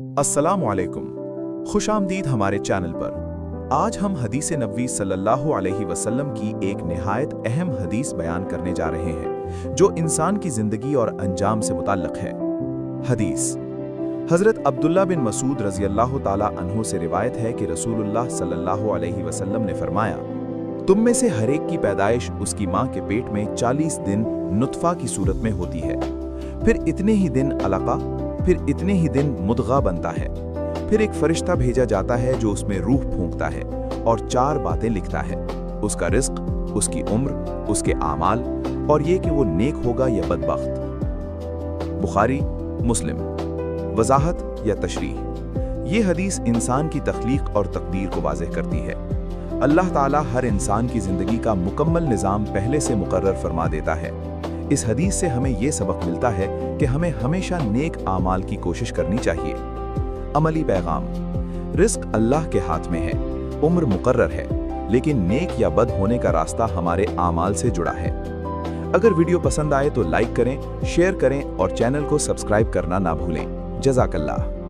अस्सलाम वालेकुम, खुश आमदीद हमारे चैनल पर। आज हम हदीस नबवी सल्लल्लाहु अलैहि वसल्लम की एक निहायत अहम हदीस बयान करने जा रहे हैं जो इंसान की ज़िंदगी और अंजाम से मुताल्लिक़ है। हदीस हज़रत अब्दुल्ला बिन मसूद रज़ी अल्लाह ताला अन्हु से रिवायत है कि रसूलुल्लाह सल्लल्लाहु अलैहि वसल्लम ने फरमाया, तुम में से हर एक की पैदाइश उसकी माँ के पेट में 40 दिन नुत्फ़ा की सूरत में होती है, फिर इतने ही दिन अलक़ा, फिर इतने ही दिन मुद्ग़ा बनता है, फिर एक फरिश्ता भेजा जाता है जो उसमें रूह फूंकता है और 4 बातें लिखता है, उसका रिज़्क़, उसकी उम्र, उसके आमाल और ये कि वो नेक होगा या बदबख्त। बुखारी, मुस्लिम। वज़ाहत या तशरीह। ये हदीस इंसान की तख्लीक और तकदीर को वाज़ेह करती है। अल्लाह ताला हर इंसान की ज़िंदगी का मुकम्मल निज़ाम पहले से मुकर्रर फरमा देता है। इस हदीस से हमें ये सबक मिलता है कि हमें हमेशा नेक आमाल की कोशिश करनी चाहिए। अमली पैगाम। रिज़्क़ अल्लाह के हाथ में है, उम्र मुकर्रर है, लेकिन नेक या बद होने का रास्ता हमारे आमाल से जुड़ा है। अगर वीडियो पसंद आए तो लाइक करें, शेयर करें और चैनल को सब्सक्राइब करना ना भूलें। जज़ाकल्लाह।